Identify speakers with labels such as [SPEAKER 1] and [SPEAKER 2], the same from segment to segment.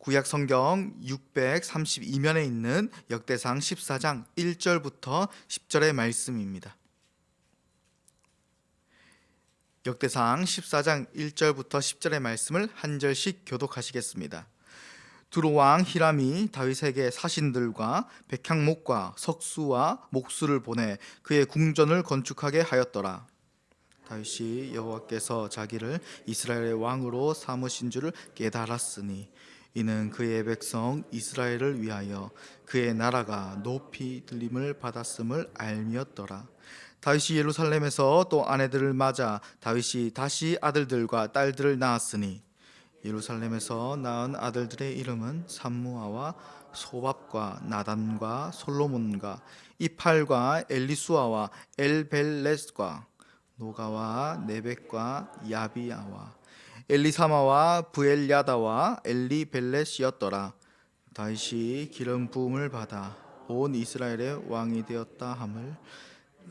[SPEAKER 1] 구약 성경 632면에 있는 역대상 14장 1절부터 10절의 말씀입니다. 역대상 14장 1절부터 10절의 말씀을 한 절씩 교독하시겠습니다. 두로왕 히람이 다윗에게 사신들과 백향목과 석수와 목수를 보내 그의 궁전을 건축하게 하였더라. 다윗이 여호와께서 자기를 이스라엘의 왕으로 삼으신 줄을 깨달았으니 이는 그의 백성 이스라엘을 위하여 그의 나라가 높이 들림을 받았음을 알미었더라. 다윗이 예루살렘에서 또 아내들을 맞아 다윗이 다시 아들들과 딸들을 낳았으니 예루살렘에서 낳은 아들들의 이름은 삼무아와 소밥과 나단과 솔로몬과 이팔과 엘리수아와 엘벨렛과 노가와 네벡과 야비아와 엘리사마와 부엘야다와 엘리벨렛이었더라. 다윗이 기름 부음을 받아 온 이스라엘의 왕이 되었다 함을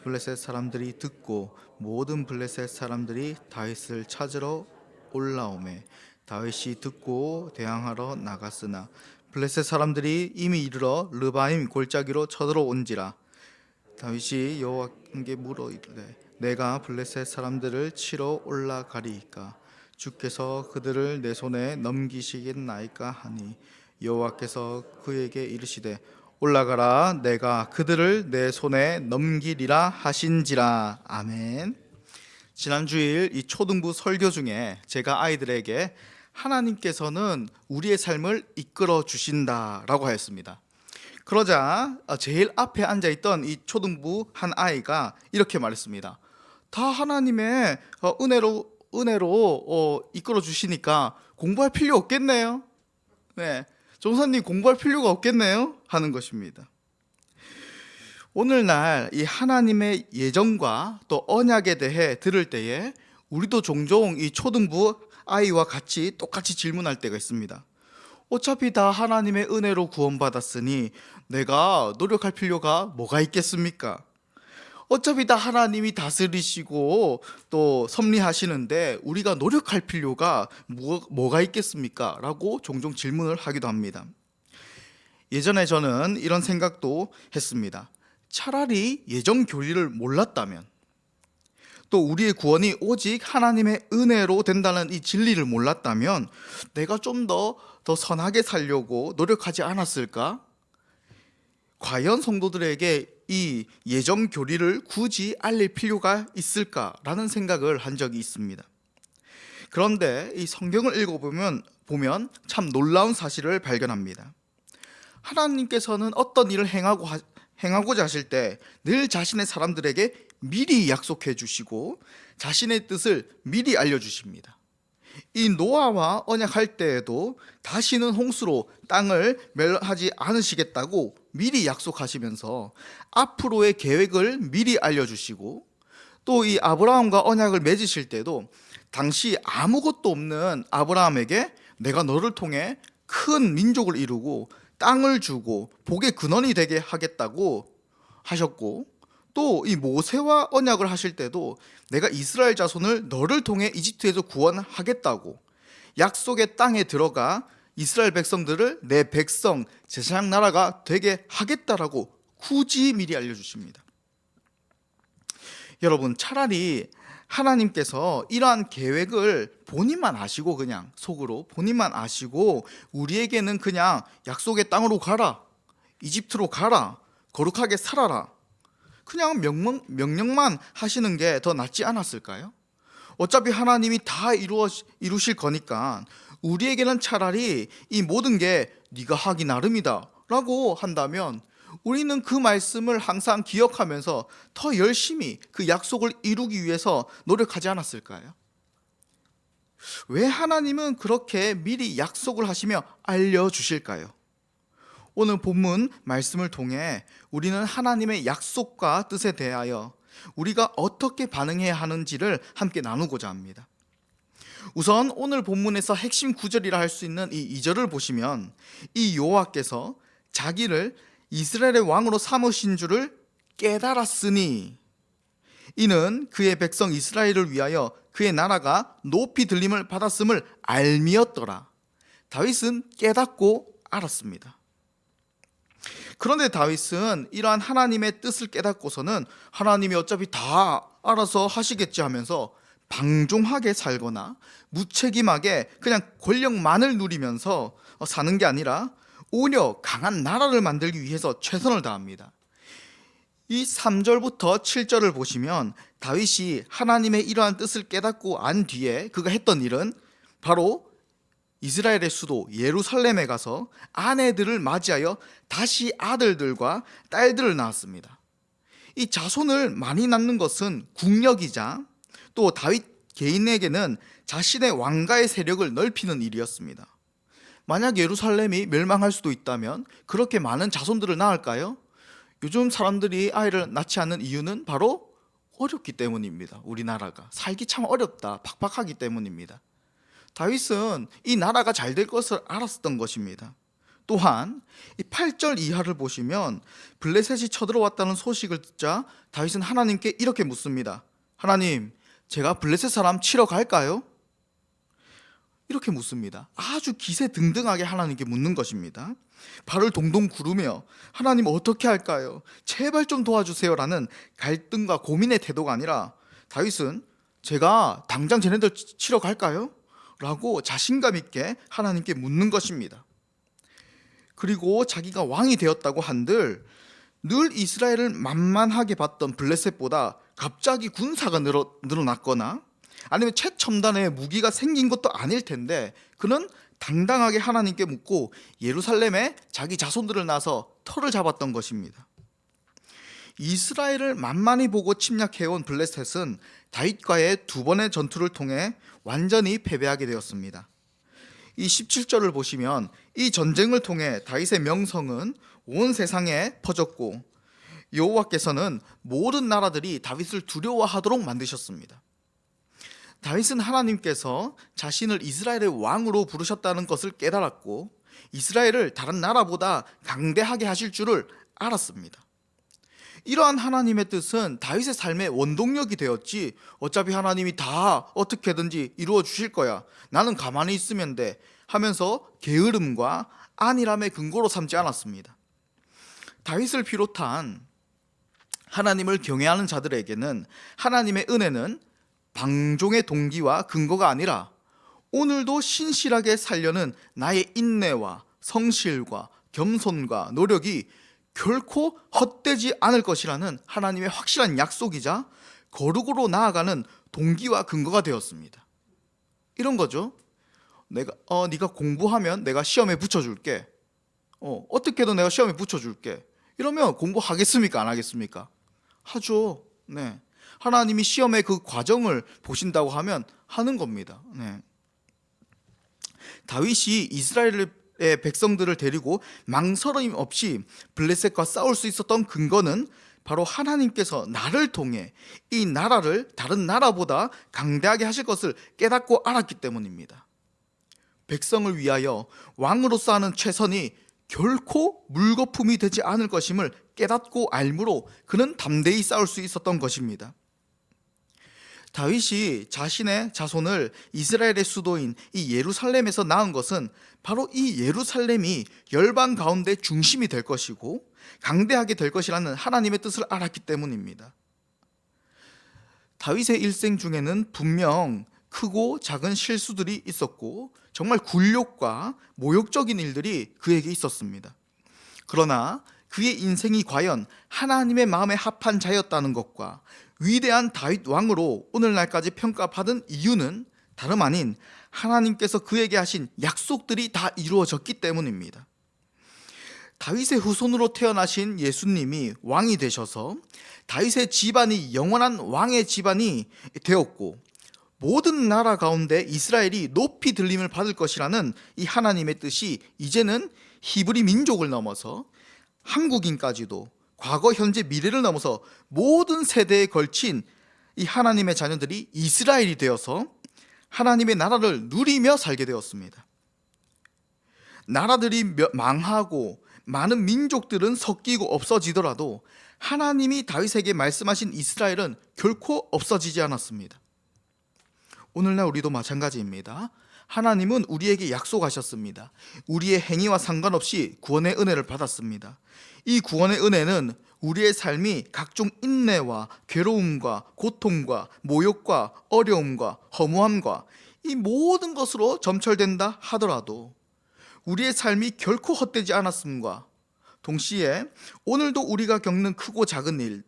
[SPEAKER 1] 블레셋 사람들이 듣고 모든 블레셋 사람들이 다윗을 찾으러 올라오매 다윗이 듣고 대항하러 나갔으나 블레셋 사람들이 이미 이르러 르바임 골짜기로 쳐들어온지라. 다윗이 여호와께 물어 이르되 내가 블레셋 사람들을 치러 올라가리이까 주께서 그들을 내 손에 넘기시겠나이까 하니 여호와께서 그에게 이르시되 올라가라 내가 그들을 내 손에 넘기리라 하신지라. 아멘. 지난 주일 이 초등부 설교 중에 제가 아이들에게 하나님께서는 우리의 삶을 이끌어 주신다라고 하였습니다. 그러자 제일 앞에 앉아있던 이 초등부 한 아이가 이렇게 말했습니다. 다 하나님의 은혜로 이끌어 주시니까 공부할 필요 없겠네요. 네, 종사님 공부할 필요가 없겠네요 하는 것입니다. 오늘날 이 하나님의 예정과 또 언약에 대해 들을 때에 우리도 종종 이 초등부 아이와 같이 똑같이 질문할 때가 있습니다. 어차피 다 하나님의 은혜로 구원받았으니 내가 노력할 필요가 뭐가 있겠습니까? 어차피 다 하나님이 다스리시고 또 섭리하시는데 우리가 노력할 필요가 뭐가 있겠습니까? 라고 종종 질문을 하기도 합니다. 예전에 저는 이런 생각도 했습니다. 차라리 예정 교리를 몰랐다면, 또 우리의 구원이 오직 하나님의 은혜로 된다는 이 진리를 몰랐다면 내가 좀 더 선하게 살려고 노력하지 않았을까? 과연 성도들에게 이 예정 교리를 굳이 알릴 필요가 있을까라는 생각을 한 적이 있습니다. 그런데 이 성경을 읽어보면 참 놀라운 사실을 발견합니다. 하나님께서는 어떤 일을 행하고자 하실 때 늘 자신의 사람들에게 미리 약속해 주시고 자신의 뜻을 미리 알려주십니다. 이 노아와 언약할 때에도 다시는 홍수로 땅을 멸하지 않으시겠다고 미리 약속하시면서 앞으로의 계획을 미리 알려주시고, 또 이 아브라함과 언약을 맺으실 때도 당시 아무것도 없는 아브라함에게 내가 너를 통해 큰 민족을 이루고 땅을 주고 복의 근원이 되게 하겠다고 하셨고, 또 이 모세와 언약을 하실 때도 내가 이스라엘 자손을 너를 통해 이집트에서 구원하겠다고 약속의 땅에 들어가 이스라엘 백성들을 내 백성 제사장 나라가 되게 하겠다라고 굳이 미리 알려주십니다. 여러분, 차라리 하나님께서 이러한 계획을 본인만 아시고 그냥 속으로 본인만 아시고 우리에게는 그냥 약속의 땅으로 가라, 이집트로 가라, 거룩하게 살아라, 그냥 명령만 하시는 게 더 낫지 않았을까요? 어차피 하나님이 다 이루실 거니까 우리에게는 차라리 이 모든 게 네가 하기 나름이다 라고 한다면 우리는 그 말씀을 항상 기억하면서 더 열심히 그 약속을 이루기 위해서 노력하지 않았을까요? 왜 하나님은 그렇게 미리 약속을 하시며 알려주실까요? 오늘 본문 말씀을 통해 우리는 하나님의 약속과 뜻에 대하여 우리가 어떻게 반응해야 하는지를 함께 나누고자 합니다. 우선 오늘 본문에서 핵심 구절이라 할 수 있는 이 2절을 보시면 이 여호와께서 자기를 이스라엘의 왕으로 삼으신 줄을 깨달았으니 이는 그의 백성 이스라엘을 위하여 그의 나라가 높이 들림을 받았음을 알미었더라. 다윗은 깨닫고 알았습니다. 그런데 다윗은 이러한 하나님의 뜻을 깨닫고서는 하나님이 어차피 다 알아서 하시겠지 하면서 방종하게 살거나 무책임하게 그냥 권력만을 누리면서 사는 게 아니라 오히려 강한 나라를 만들기 위해서 최선을 다합니다. 이 3절부터 7절을 보시면 다윗이 하나님의 이러한 뜻을 깨닫고 안 뒤에 그가 했던 일은 바로 이스라엘의 수도 예루살렘에 가서 아내들을 맞이하여 다시 아들들과 딸들을 낳았습니다. 이 자손을 많이 낳는 것은 국력이자 또 다윗 개인에게는 자신의 왕가의 세력을 넓히는 일이었습니다. 만약 예루살렘이 멸망할 수도 있다면 그렇게 많은 자손들을 낳을까요? 요즘 사람들이 아이를 낳지 않는 이유는 바로 어렵기 때문입니다. 우리나라가 살기 참 어렵다, 팍팍하기 때문입니다. 다윗은 이 나라가 잘 될 것을 알았던 것입니다. 또한 이 8절 이하를 보시면 블레셋이 쳐들어왔다는 소식을 듣자 다윗은 하나님께 이렇게 묻습니다. 하나님, 제가 블레셋 사람 치러 갈까요? 이렇게 묻습니다. 아주 기세등등하게 하나님께 묻는 것입니다. 발을 동동 구르며 하나님 어떻게 할까요? 제발 좀 도와주세요라는 갈등과 고민의 태도가 아니라 다윗은 제가 당장 쟤네들 치러 갈까요? 라고 자신감 있게 하나님께 묻는 것입니다. 그리고 자기가 왕이 되었다고 한들 늘 이스라엘을 만만하게 봤던 블레셋보다 갑자기 군사가 늘어났거나 아니면 최첨단의 무기가 생긴 것도 아닐 텐데 그는 당당하게 하나님께 묻고 예루살렘에 자기 자손들을 낳아서 터를 잡았던 것입니다. 이스라엘을 만만히 보고 침략해온 블레셋은 다윗과의 두 번의 전투를 통해 완전히 패배하게 되었습니다. 이 17절을 보시면 이 전쟁을 통해 다윗의 명성은 온 세상에 퍼졌고 여호와께서는 모든 나라들이 다윗을 두려워하도록 만드셨습니다. 다윗은 하나님께서 자신을 이스라엘의 왕으로 부르셨다는 것을 깨달았고 이스라엘을 다른 나라보다 강대하게 하실 줄을 알았습니다. 이러한 하나님의 뜻은 다윗의 삶의 원동력이 되었지 어차피 하나님이 다 어떻게든지 이루어 주실 거야, 나는 가만히 있으면 돼 하면서 게으름과 안일함의 근거로 삼지 않았습니다. 다윗을 비롯한 하나님을 경외하는 자들에게는 하나님의 은혜는 방종의 동기와 근거가 아니라 오늘도 신실하게 살려는 나의 인내와 성실과 겸손과 노력이 결코 헛되지 않을 것이라는 하나님의 확실한 약속이자 거룩으로 나아가는 동기와 근거가 되었습니다. 이런 거죠. 네가 공부하면 내가 시험에 붙여줄게. 어떻게든 내가 시험에 붙여줄게. 이러면 공부하겠습니까? 안 하겠습니까? 하죠. 네. 하나님이 시험의 그 과정을 보신다고 하면 하는 겁니다. 네. 다윗이 이스라엘의 백성들을 데리고 망설임 없이 블레셋과 싸울 수 있었던 근거는 바로 하나님께서 나를 통해 이 나라를 다른 나라보다 강대하게 하실 것을 깨닫고 알았기 때문입니다. 백성을 위하여 왕으로서 하는 최선이 결코 물거품이 되지 않을 것임을 깨닫고 알므로 그는 담대히 싸울 수 있었던 것입니다. 다윗이 자신의 자손을 이스라엘의 수도인 이 예루살렘에서 낳은 것은 바로 이 예루살렘이 열방 가운데 중심이 될 것이고 강대하게 될 것이라는 하나님의 뜻을 알았기 때문입니다. 다윗의 일생 중에는 분명 크고 작은 실수들이 있었고 정말 굴욕과 모욕적인 일들이 그에게 있었습니다. 그러나 그의 인생이 과연 하나님의 마음에 합한 자였다는 것과 위대한 다윗 왕으로 오늘날까지 평가받은 이유는 다름 아닌 하나님께서 그에게 하신 약속들이 다 이루어졌기 때문입니다. 다윗의 후손으로 태어나신 예수님이 왕이 되셔서 다윗의 집안이 영원한 왕의 집안이 되었고 모든 나라 가운데 이스라엘이 높이 들림을 받을 것이라는 이 하나님의 뜻이 이제는 히브리 민족을 넘어서 한국인까지도 과거, 현재, 미래를 넘어서 모든 세대에 걸친 이 하나님의 자녀들이 이스라엘이 되어서 하나님의 나라를 누리며 살게 되었습니다. 나라들이 망하고 많은 민족들은 섞이고 없어지더라도 하나님이 다윗에게 말씀하신 이스라엘은 결코 없어지지 않았습니다. 오늘날 우리도 마찬가지입니다. 하나님은 우리에게 약속하셨습니다. 우리의 행위와 상관없이 구원의 은혜를 받았습니다. 이 구원의 은혜는 우리의 삶이 각종 인내와 괴로움과 고통과 모욕과 어려움과 허무함과 이 모든 것으로 점철된다 하더라도 우리의 삶이 결코 헛되지 않았음과 동시에 오늘도 우리가 겪는 크고 작은 일,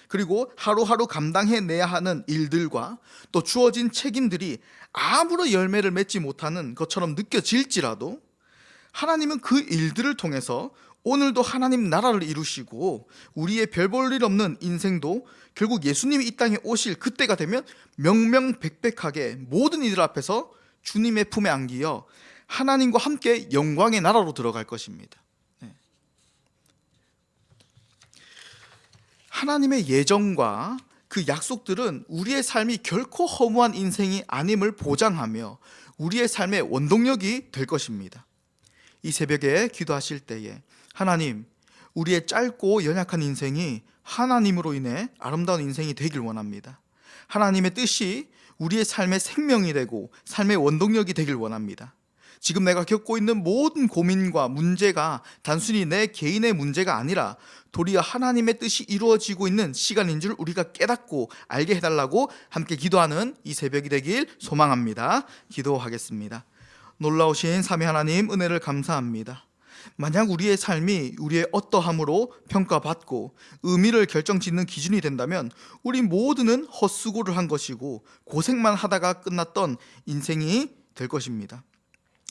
[SPEAKER 1] 그리고 하루하루 감당해내야 하는 일들과 또 주어진 책임들이 아무런 열매를 맺지 못하는 것처럼 느껴질지라도 하나님은 그 일들을 통해서 오늘도 하나님 나라를 이루시고 우리의 별 볼 일 없는 인생도 결국 예수님이 이 땅에 오실 그때가 되면 명명백백하게 모든 이들 앞에서 주님의 품에 안기어 하나님과 함께 영광의 나라로 들어갈 것입니다. 하나님의 예정과 그 약속들은 우리의 삶이 결코 허무한 인생이 아님을 보장하며 우리의 삶의 원동력이 될 것입니다. 이 새벽에 기도하실 때에 하나님, 우리의 짧고 연약한 인생이 하나님으로 인해 아름다운 인생이 되길 원합니다. 하나님의 뜻이 우리의 삶의 생명이 되고 삶의 원동력이 되길 원합니다. 지금 내가 겪고 있는 모든 고민과 문제가 단순히 내 개인의 문제가 아니라 도리어 하나님의 뜻이 이루어지고 있는 시간인 줄 우리가 깨닫고 알게 해달라고 함께 기도하는 이 새벽이 되길 소망합니다. 기도하겠습니다. 놀라우신 삼위 하나님, 은혜를 감사합니다. 만약 우리의 삶이 우리의 어떠함으로 평가받고 의미를 결정짓는 기준이 된다면 우리 모두는 헛수고를 한 것이고 고생만 하다가 끝났던 인생이 될 것입니다.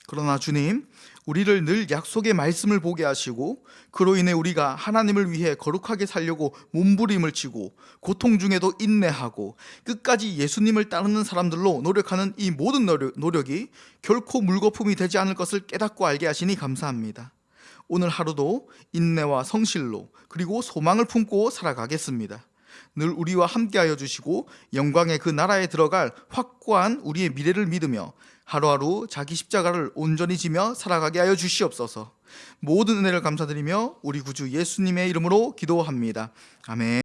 [SPEAKER 1] 그러나 주님, 우리를 늘 약속의 말씀을 보게 하시고 그로 인해 우리가 하나님을 위해 거룩하게 살려고 몸부림을 치고 고통 중에도 인내하고 끝까지 예수님을 따르는 사람들로 노력하는 이 모든 노력이 결코 물거품이 되지 않을 것을 깨닫고 알게 하시니 감사합니다. 오늘 하루도 인내와 성실로 그리고 소망을 품고 살아가겠습니다. 늘 우리와 함께하여 주시고 영광의 그 나라에 들어갈 확고한 우리의 미래를 믿으며 하루하루 자기 십자가를 온전히 지며 살아가게 하여 주시옵소서. 모든 은혜를 감사드리며 우리 구주 예수님의 이름으로 기도합니다. 아멘.